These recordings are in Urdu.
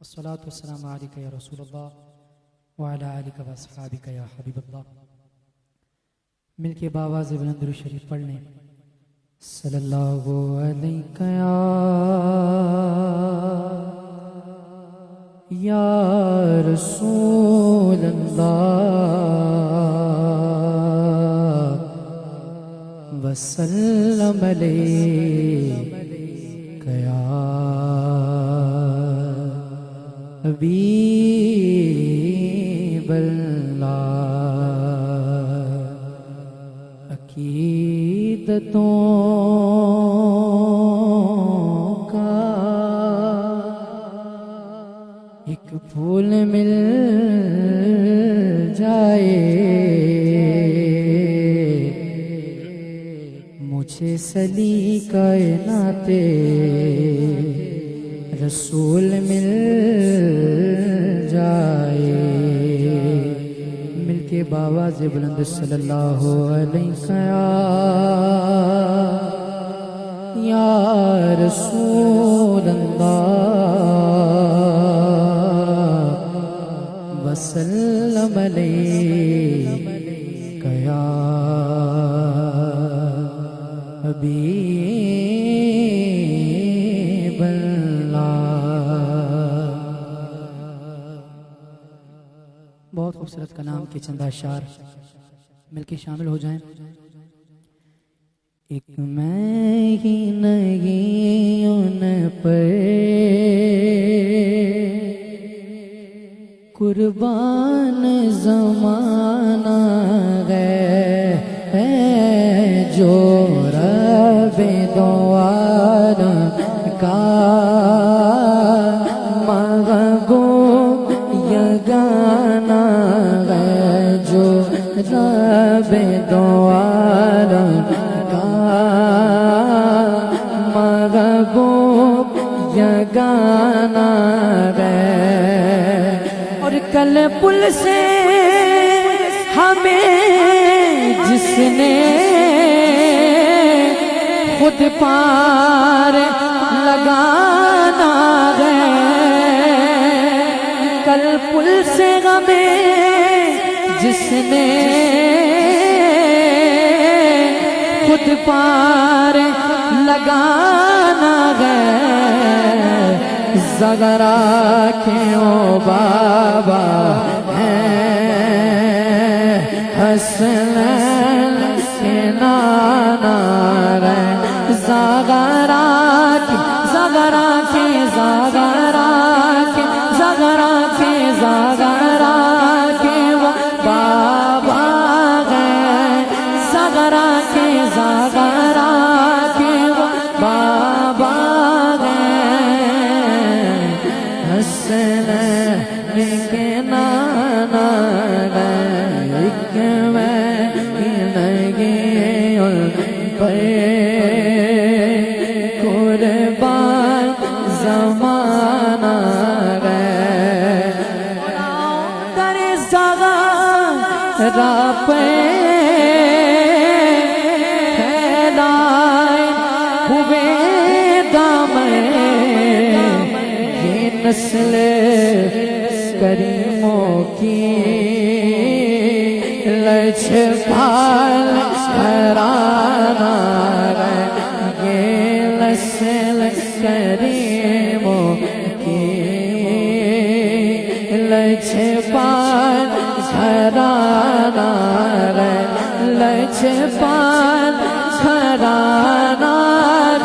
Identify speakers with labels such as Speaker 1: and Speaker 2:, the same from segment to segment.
Speaker 1: والصلاة والسلام عليك يا رسول الله وعلى آلك واصحابك يا حبیب اللہ. مل کے باواز بلند درود شریف پڑھ لیں. صلی اللہ علیہ یا رسول اللہ وسلم علیک یا حبیب اللہ. عقیدتوں کا ایک پھول مل جائے مجھے سلیقۂ رسول مل جائے. مل کے باواز بلند صلی اللہ علیہ یا رسول اللہ وسلم علیک یا حبیب اللہ. بہت خوبصورت کا نام کے چند اشعار مل کے شامل ہو جائیں. ایک میں ہی نہیں ان پر قربان زمانہ ہے جو رب دو عالم کا محبوب یگانہ ہے جو رب دو عالم کا محبوب یگانہ ہے. اور کل پل سے ہمیں جس نے خود پار لگانا ہے. کل پل سے ہمیں جس نے خود پار لگانا ہے. زغرا کیوں بابا ہیں حسنین کے نانا ہے. زغرا کی زغرا کی زغرا کی زغرا کی زغرا کی بابا ہیں. زغرا کی زغرا کی بابا حسنین کے نانا ہے. ایک میں لگے ان پر قربان زمانہ ہے. در زغرا پہ پھیلائے ہوئے دامن نسل کریموں کی لچ پال گھرانہ ہے. یہ نسل کریموں کی لچ پال گھرانہ ہے. لچ پال گھرانہ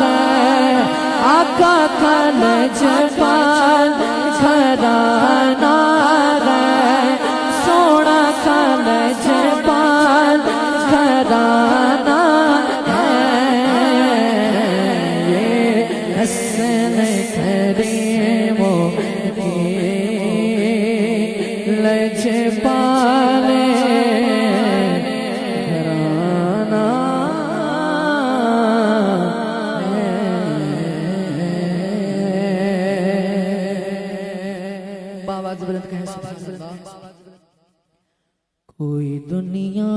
Speaker 1: ہے. آقا کا لچ پال گھرانہ ہے. سونا کا لچ پال گھرانہ ہے. یہ حسن کریموں کی لچ پال گھرانہ بلند کہیں سبحان اللہ. کوئی دنیا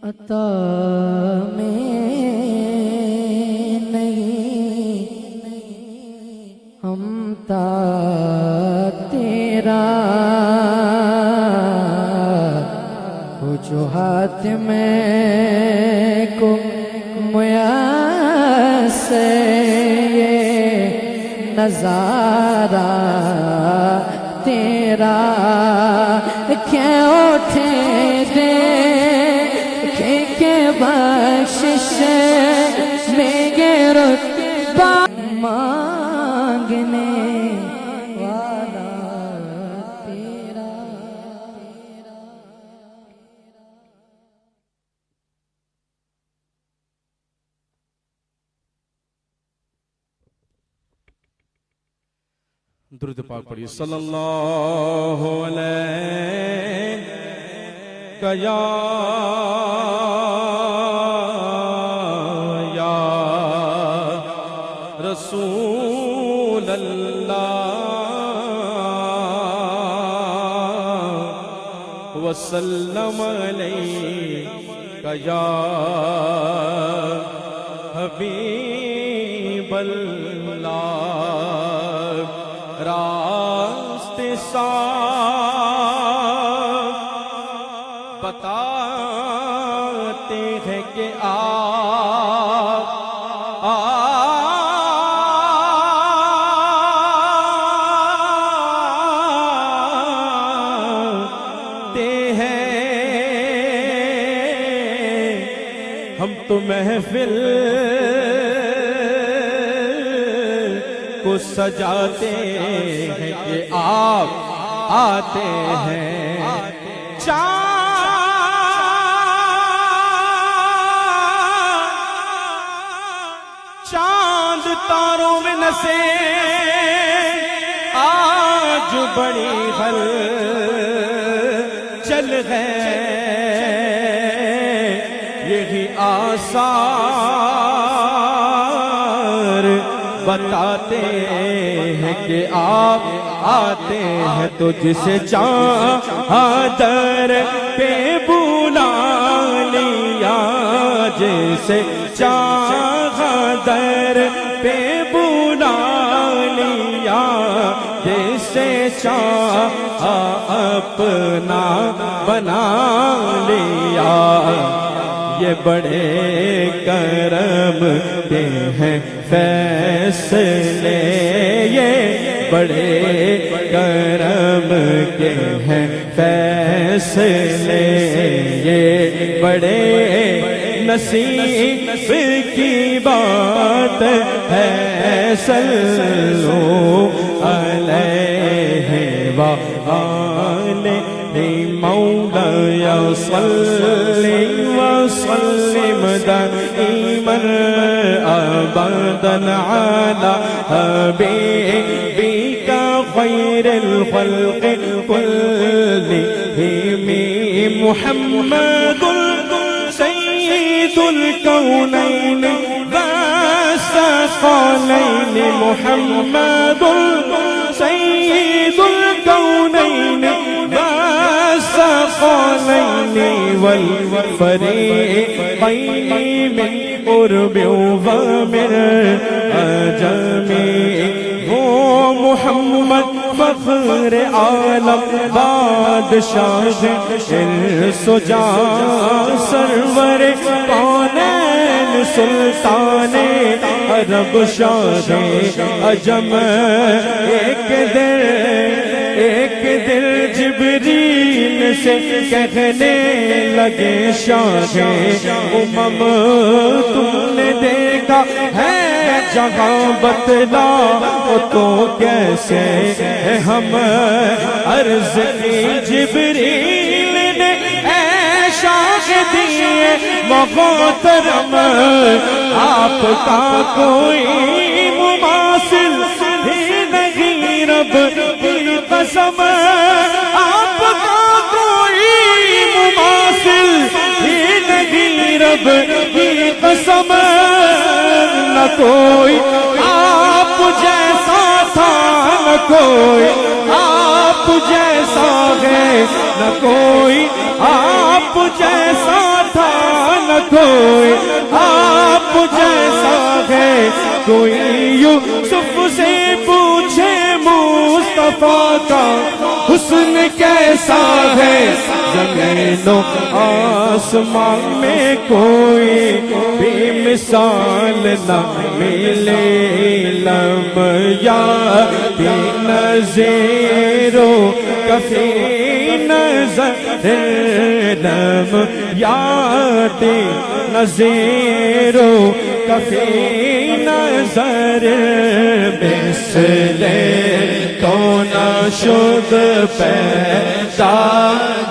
Speaker 1: عطا میں نہیں تا تیرا وجوہات میں کو میسر یہ نظارہ تیرا کیا اٹھے دے کہ بخشش میں یہ رتبہ مانگنے والا تیرا
Speaker 2: درود پاک پڑھیے صلی اللہ علیہ یا رسول اللہ وسلم علیہ یا حبیب اللہ راستے صاف بتاتے ہیں کہ آتے ہیں ہم تو محفل کو سجاتے ہیں کہ آپ آتے ہیں چاند تاروں میں نسے آج بڑی ہل چل گئے یہی آثار بتاتے ہیں کہ آپ آتے ہیں تو جسے چادر پہ بلا لیا جسے چادر پہ بلا لیا جسے اپنا بنا لیا یہ بڑے کرم کے ہیں فیصلے یہ بڑے کرم کے ہیں فیصلے یہ بڑے نصیب کی بات ہے صلو علیہ وآلہ مولاي صل وسلم دائما أبدا على حبيبك خير الخلق كلهم محمد سيد الكونين والثقلين محمد سيد الكونين والثقلين والفريقين من قرب ومن عجم وہ محمد فخر عالم بادشاہ ارس و جاں سرور کونین سلطان عرب شاہ عجم ایک دل جبریل سے کہنے لگے شاہ امم تم نے دیکھا ہے جہاں بتلا تو کیسے ہم عرض کی جبریل نے اے شاہ دیے محترم آپ کا کوئی مماثل ہی نہیں رب کی قسم آپ کا کوئی مماثل ہی نہیں رب کی قسم نہ کوئی آپ جیسا تھا نہ کوئی آپ جیسا ہے نہ کوئی آپ جیسا تھا نہ کوئی آپ جیسا ہے کوئی یوسف سے پوچھے وفا کا حسن کیسا ہے زمین و آسمان میں کوئی بھی مثال نہ ملے لم یاتی نظیرو کفی نظر لم یاتی نظیرو کفی نظر مثل تو نہ شد پیدا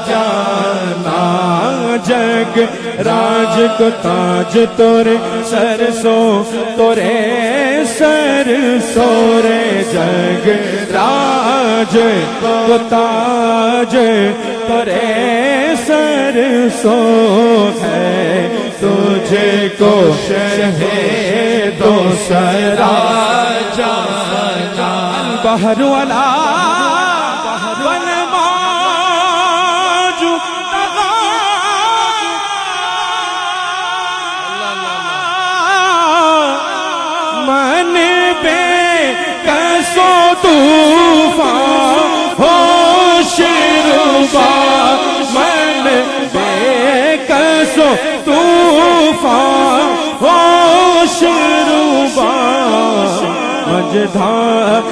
Speaker 2: جانا جگ راج کو تاج تورے سرسوں تورے سرسوں رے جگ راج کو تاج تورے سرسوں ہے تجھے کو شہدوں سرا جانا بہر والا من بے کسو طوفان ہوش ربا من بے کسو طوفان ہوش ربا مجدھار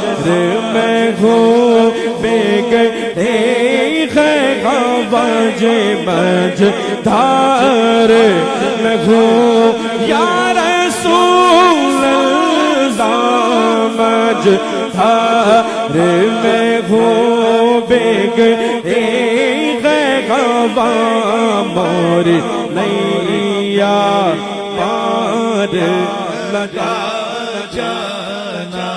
Speaker 2: میں گھوم بے گئے خواج مجدھار میں گھوم یا رسول اللہ مجدھار میں گھوم بے گئے خواہ موری نیا پار لگا جانا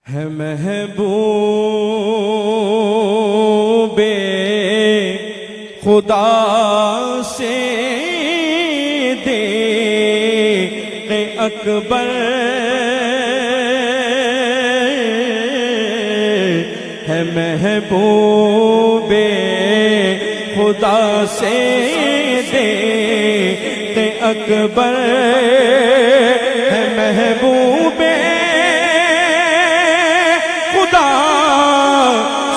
Speaker 2: ہے محبوب خدا سے دیکھ اکبر ہے محبوب خدا سے دیکھ اکبر ہے محبوب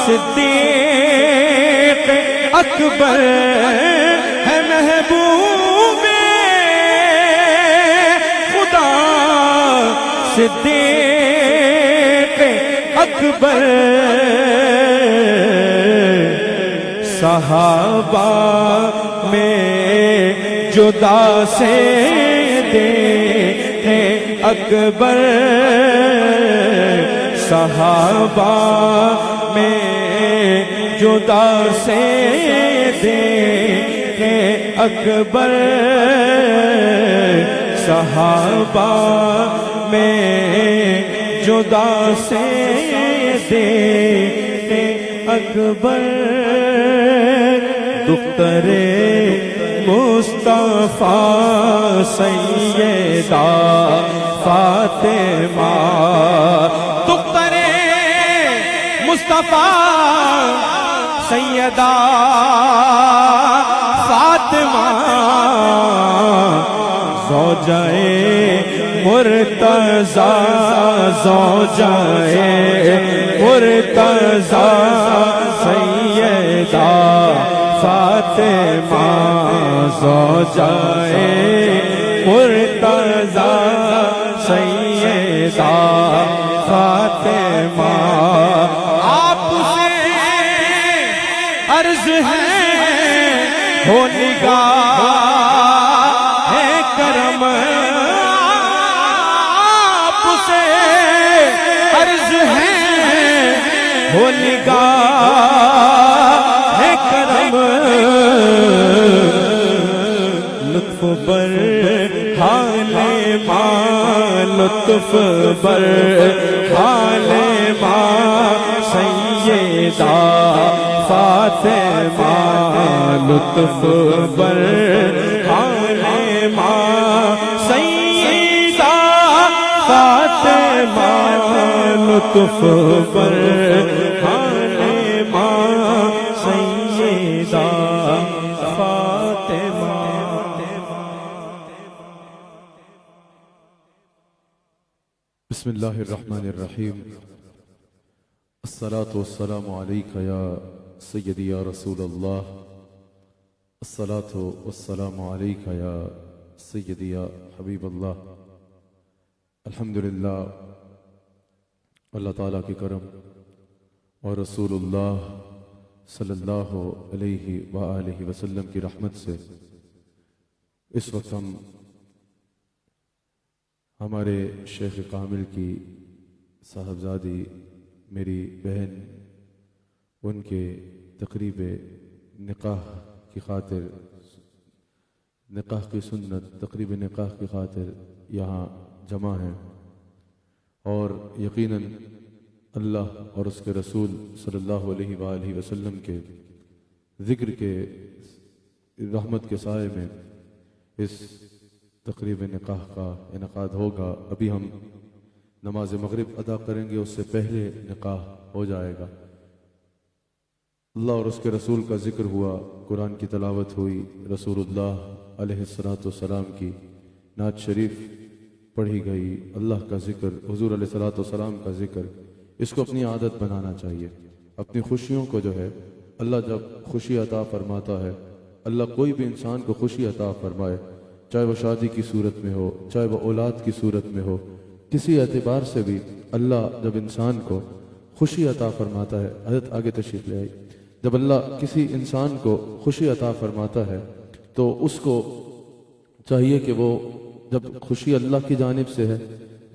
Speaker 2: صدیق اکبر ہے محبوب خدا صدیق اکبر صحابہ میں جدا سے دیکھے اکبر صحابہ میں جدا سے دیکھے اکبر صحابہ میں جدا سے دیکھے اکبر دختر مصطفیٰ سیدہ فاطمہ دختر مصطفیٰ سیدہ فاطمہ زوجائے مرتضی زوجائے مرتضی سیدہ فاطمہ زوجائے مرتضی سیدہ فاطمہ آپ سے عرض ہے ہو نگاہ ہے کرم آپ سے عرض ہے ہو نگاہ ہے کرم لطف بر حال ماں لطف بر حال ماں سیدہ فاطمہ لطف بر حال ماں سیدہ فاطمہ لطف بر حال ماں سیدہ فاطمہ. بسم اللہ الرحمن الرحیم. الصلاة والسلام علیک یا سیدی یا رسول اللہ. الصلاة والسلام علیک یا سیدی یا حبیب اللہ. الحمدللہ اللہ تعالیٰ کے کرم اور رسول اللہ صلی اللہ علیہ وآلہ وسلم کی رحمت سے اس وقت ہم ہمارے شیخ کامل کی صاحبزادی میری بہن ان کے تقریب نکاح کی خاطر نکاح کی سنت تقریب نکاح کی خاطر یہاں جمع ہیں اور یقیناً اللہ اور اس کے رسول صلی اللہ علیہ وآلہ وسلم کے ذکر کے رحمت کے سائے میں اس تقریب نکاح کا انعقاد ہوگا. ابھی ہم نماز مغرب ادا کریں گے، اس سے پہلے نکاح ہو جائے گا. اللہ اور اس کے رسول کا ذکر ہوا، قرآن کی تلاوت ہوئی، رسول اللہ علیہ السلام کی نعت شریف پڑھی گئی، اللہ کا ذکر، حضور علیہ السلام کا ذکر. اس کو اپنی عادت بنانا چاہیے. اپنی خوشیوں کو جو ہے اللہ جب خوشی عطا فرماتا ہے، اللہ کوئی بھی انسان کو خوشی عطا فرمائے، چاہے وہ شادی کی صورت میں ہو، چاہے وہ اولاد کی صورت میں ہو، کسی اعتبار سے بھی اللہ جب انسان کو خوشی عطا فرماتا ہے، حضرت آگے تشریف لے آئی، جب اللہ کسی انسان کو خوشی عطا فرماتا ہے تو اس کو چاہیے کہ وہ جب خوشی اللہ کی جانب سے ہے،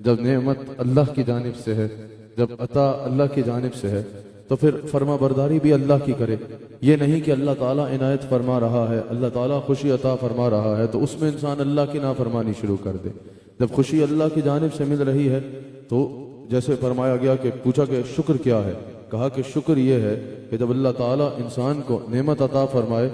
Speaker 2: جب نعمت اللہ کی جانب سے ہے، جب عطا اللہ کی جانب سے ہے تو پھر فرما برداری بھی اللہ کی کرے. یہ نہیں کہ اللہ تعالیٰ عنایت فرما رہا ہے، اللہ تعالیٰ خوشی عطا فرما رہا ہے تو اس میں انسان اللہ کی نافرمانی شروع کر دے. جب خوشی اللہ کی جانب سے مل رہی ہے تو جیسے فرمایا گیا کہ پوچھا کہ شکر کیا ہے، کہا کہ شکر یہ ہے کہ جب اللہ تعالیٰ انسان کو نعمت عطا فرمائے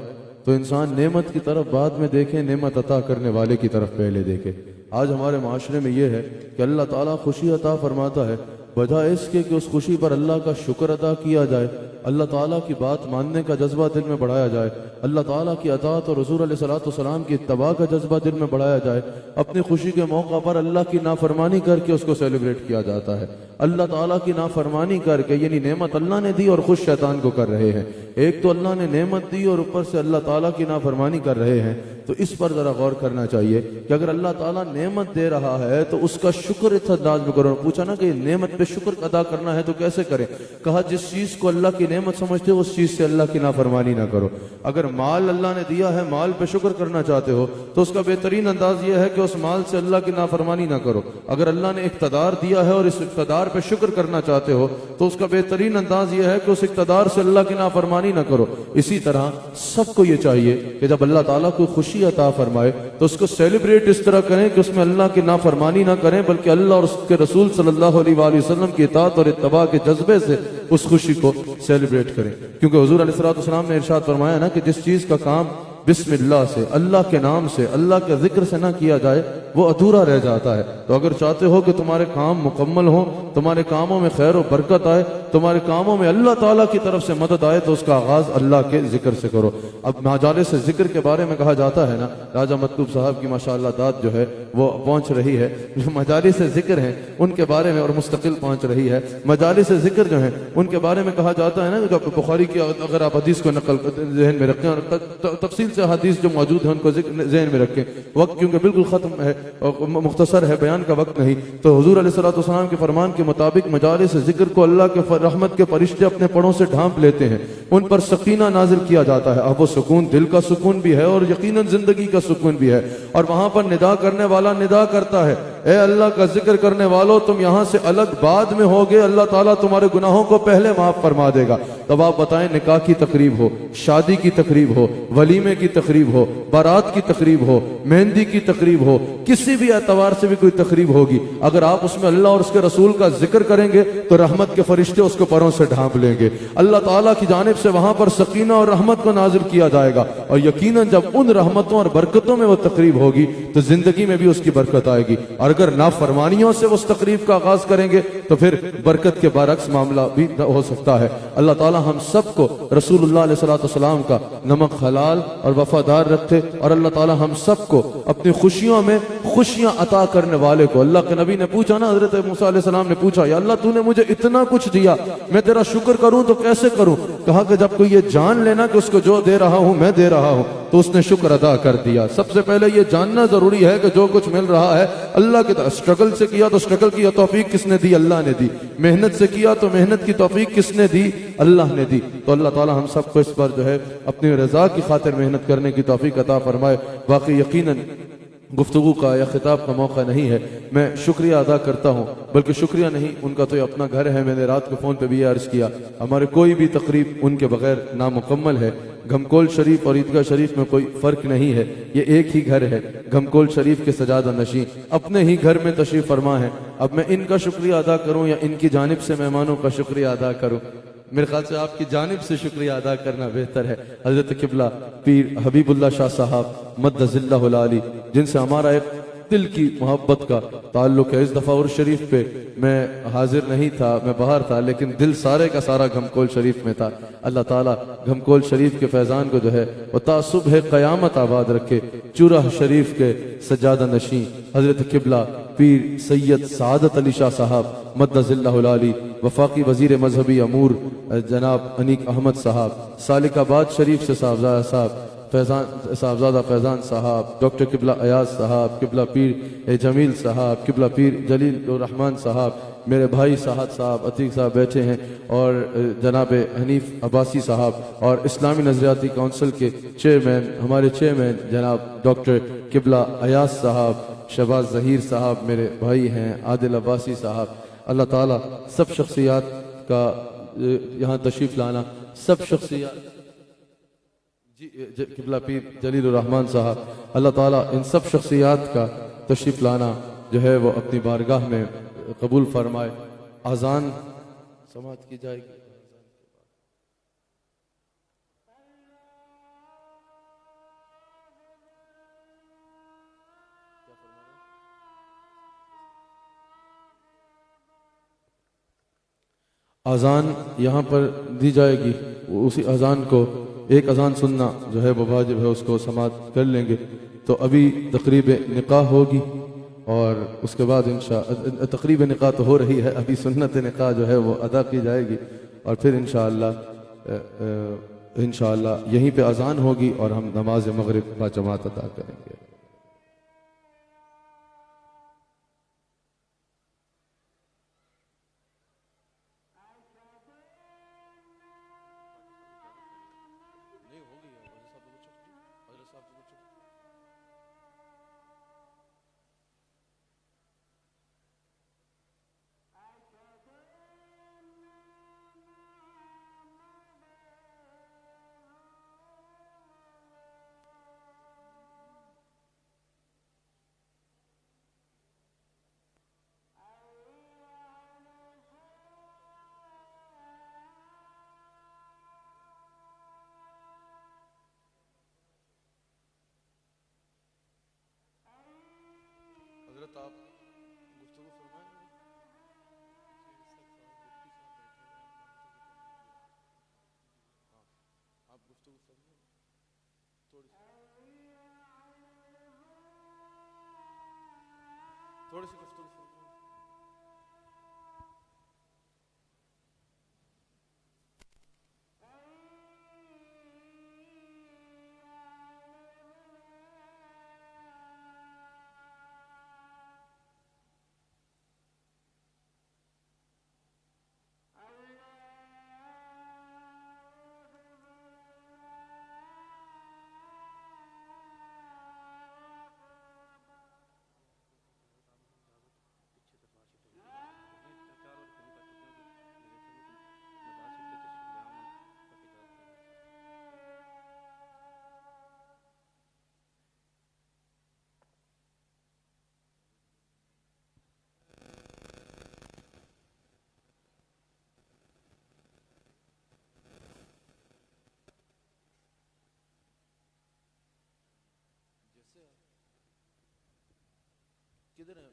Speaker 2: تو انسان نعمت کی طرف بعد میں دیکھے، نعمت عطا کرنے والے کی طرف پہلے دیکھے. آج ہمارے معاشرے میں یہ ہے کہ اللہ تعالیٰ خوشی عطا فرماتا ہے، بجائے اس کے کہ اس خوشی پر اللہ کا شکر ادا کیا جائے، اللہ تعالیٰ کی بات ماننے کا جذبہ دل میں بڑھایا جائے، اللہ تعالیٰ کی اطاعت اور حضور علیہ السلام کی اتباع کا جذبہ دل میں بڑھایا جائے. اپنی خوشی کے موقع پر اللہ کی نافرمانی کر کے اس کو سیلیبریٹ کیا جاتا ہے. اللہ تعالیٰ کی نافرمانی کر کے، یعنی نعمت اللہ نے دی اور خوش شیطان کو کر رہے ہیں. ایک تو اللہ نے نعمت دی اور اوپر سے اللہ تعالیٰ کی نافرمانی کر رہے ہیں. تو اس پر ذرا غور کرنا چاہیے کہ اگر اللہ تعالیٰ نعمت دے رہا ہے تو اس کا شکر اس انداز میں کرو. پوچھا نا کہ نعمت پہ شکر ادا کرنا ہے تو کیسے کریں؟ کہا جس چیز کو اللہ کی نعمت سمجھتے ہو اس چیز سے اللہ کی نافرمانی نہ کرو. اگر مال اللہ نے دیا ہے، مال پہ شکر کرنا چاہتے ہو تو اس کا بہترین انداز یہ ہے کہ اس مال سے اللہ کی نافرمانی نہ کرو. اگر اللہ نے اقتدار دیا ہے اور اس اقتدار پہ شکر کرنا چاہتے ہو تو اس کا بہترین انداز یہ ہے کہ اس اقتدار سے اللہ کی نافرمانی نہ کرو. اسی طرح سب کو یہ چاہیے کہ جب اللہ تعالیٰ کو خوشی عطا فرمائے تو اس کو سیلیبریٹ اس طرح کریں کہ اس میں اللہ کی نافرمانی نہ کریں، بلکہ اللہ اور اس کے رسول صلی اللہ علیہ وآلہ وسلم کی اطاعت اور اتباع کے جذبے سے اس خوشی کو سیلیبریٹ کریں. کیونکہ حضور علیہ السلام نے ارشاد فرمایا نا کہ جس چیز کا کام بسم اللہ سے، اللہ کے نام سے، اللہ کے ذکر سے نہ کیا جائے وہ ادھورا رہ جاتا ہے۔ تو اگر چاہتے ہو کہ تمہارے کام مکمل ہوں، تمہارے کاموں میں خیر و برکت آئے، تمہارے کاموں میں اللہ تعالیٰ کی طرف سے مدد آئے، تو اس کا آغاز اللہ کے ذکر سے کرو۔ اب مجالس ذکر کے بارے میں کہا جاتا ہے نا، راجہ مطلوب صاحب کی ماشاءاللہ داد جو ہے وہ پہنچ رہی ہے، جو مجالس ذکر ہیں ان کے بارے میں اور مستقل پہنچ رہی ہے۔ مجالس ذکر جو ہیں ان کے بارے میں کہا جاتا ہے نا، جو بخاری کی اگر آپ حدیث کو نقل ذہن میں رکھیں اور تفصیل سے حدیث جو موجود ہیں ان کو ذہن میں رکھیں، وقت کیونکہ بالکل ختم ہے اور مختصر ہے، بیان کا وقت نہیں، تو حضور علیہ الصلوۃ والسلام کے فرمان کے مطابق مجالس ذکر کو اللہ کے رحمت کے فرشتے اپنے پروں سے ڈھانپ لیتے ہیں، ان پر سکینہ نازل کیا جاتا ہے۔ اب وہ سکون دل کا سکون بھی ہے اور یقیناً زندگی کا سکون بھی ہے، اور وہاں پر ندا کرنے والا ندا کرتا ہے، اے اللہ کا ذکر کرنے والوں، تم یہاں سے الگ بعد میں ہوگے، اللہ تعالیٰ تمہارے گناہوں کو پہلے معاف فرما دے گا۔ تب آپ بتائیں، نکاح کی تقریب ہو، شادی کی تقریب ہو، ولیمے کی تقریب ہو، بارات کی تقریب ہو، مہندی کی تقریب ہو، کسی بھی اعتبار سے بھی کوئی تقریب ہوگی، اگر آپ اس میں اللہ اور اس کے رسول کا ذکر کریں گے تو رحمت کے فرشتے اس کو پروں سے ڈھانپ لیں گے، اللہ تعالیٰ کی جانب سے وہاں پر سکینہ اور رحمت کو نازل کیا جائے گا، اور یقیناً جب ان رحمتوں اور برکتوں میں وہ تقریب ہوگی تو زندگی میں بھی اس کی برکت آئے گی، اور اگر نافرمانیوں سے اس تقریب کا آغاز کریں گے تو پھر برکت کے برعکس معاملہ بھی ہو سکتا ہے۔ اللہ تعالیٰ ہم سب کو رسول اللہ علیہ السلام کا نمک حلال اور وفادار رکھے، اور اللہ تعالیٰ ہم سب کو اپنی خوشیوں میں خوشیاں عطا کرنے والے کو۔ اللہ کے نبی نے پوچھا نا، حضرت موسیٰ علیہ السلام نے پوچھا، یا اللہ تو نے مجھے اتنا کچھ دیا، میں تیرا شکر کروں تو کیسے کروں؟ کہا کہ جب کوئی یہ جان لینا کہ اس کو جو دے رہا ہوں میں دے رہا ہوں، تو اس نے شکر ادا کر دیا۔ سب سے پہلے یہ جاننا ضروری ہے کہ جو کچھ مل رہا ہے اللہ کی طرف، اسٹرگل سے کیا تو اسٹرگل کی توفیق کس نے دی؟ اللہ نے دی۔ محنت سے کیا تو محنت کی توفیق کس نے دی؟ اللہ نے دی۔ تو اللہ تعالی ہم سب کو اس پر جو ہے اپنی رضا کی خاطر محنت کرنے کی توفیق عطا فرمائے۔ باقی یقیناً گفتگو کا یا خطاب کا موقع نہیں ہے، میں شکریہ ادا کرتا ہوں، بلکہ شکریہ نہیں، ان کا تو یہ اپنا گھر ہے۔ میں نے رات کو فون پہ بھی یہ عرض کیا، ہمارے کوئی بھی تقریب ان کے بغیر نامکمل ہے۔ گھمکول شریف اور عیدگاہ شریف میں کوئی فرق نہیں ہے، یہ ایک ہی گھر ہے۔ گھمکول شریف کے سجادہ نشین اپنے ہی گھر میں تشریف فرما ہے۔ اب میں ان کا شکریہ ادا کروں یا ان کی جانب سے مہمانوں کا شکریہ ادا کروں؟ میرے خیال سے آپ کی جانب سے شکریہ ادا کرنا بہتر ہے۔ حضرت قبلہ پیر حبیب اللہ شاہ صاحب مد ذلہ العالی، جن سے ہمارا ایک دل کی محبت کا تعلق ہے۔ اس دفعہ عرس شریف پہ میں حاضر نہیں تھا، میں باہر تھا، لیکن دل سارے کا سارا گھمکول شریف میں تھا۔ اللہ تعالیٰ گھمکول شریف کے فیضان کو جو ہے وہ تا صبح قیامت آباد رکھے۔ چورہ شریف کے سجادہ نشین حضرت قبلہ پیر سید سعادت علی شاہ صاحب مد ذلہ العالی، وفاقی وزیر مذہبی امور جناب انیق احمد صاحب، سالک آباد شریف سے صاحبزادہ صاحب صاحبزادہ فیضان صاحب، ڈاکٹر قبلہ ایاز صاحب، قبلہ پیر جمیل صاحب، قبلہ پیر جلیل الرحمن صاحب، میرے بھائی صاحب صاحب عتیق صاحب بیٹھے ہیں، اور جناب حنیف عباسی صاحب، اور اسلامی نظریاتی کونسل کے چیئرمین، ہمارے چیئرمین جناب ڈاکٹر قبلہ ایاز صاحب، شہباز ظہیر صاحب میرے بھائی ہیں، عادل عباسی صاحب۔ اللہ تعالیٰ سب شخصیات کا یہاں تشریف لانا، سب شخصیات قبلہ پیر جلیل الرحمن صاحب، اللہ تعالیٰ ان سب شخصیات کا تشریف لانا جو ہے وہ اپنی بارگاہ میں قبول فرمائے۔ اذان سماعت کی جائے گی۔ اذان یہاں پر دی جائے گی، اسی اذان کو ایک اذان سننا جو ہے وہ واجب ہے، اس کو سماعت کر لیں گے۔ تو ابھی تقریب نکاح ہوگی، اور اس کے بعد تقریب نکاح تو ہو رہی ہے، ابھی سنت نکاح جو ہے وہ ادا کی جائے گی، اور پھر انشاءاللہ یہیں پہ اذان ہوگی اور ہم نماز مغرب با جماعت ادا کریں گے۔ تھوڑی سی گفتگو کدھر ہے؟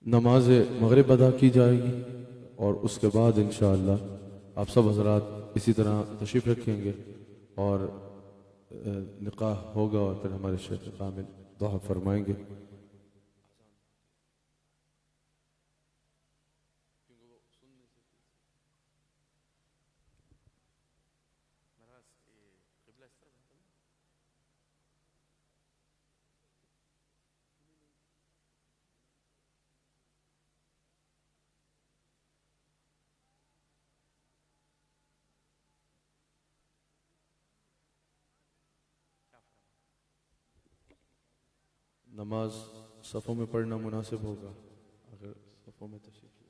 Speaker 2: نماز مغرب ادا کی جائے گی اور اس کے بعد انشاءاللہ آپ سب حضرات اسی طرح تشریف رکھیں گے اور نکاح ہوگا اور پھر ہمارے شیخ کامل دعا فرمائیں گے. نماز صفوں میں پڑھنا مناسب ہوگا اگر صفوں میں تشریف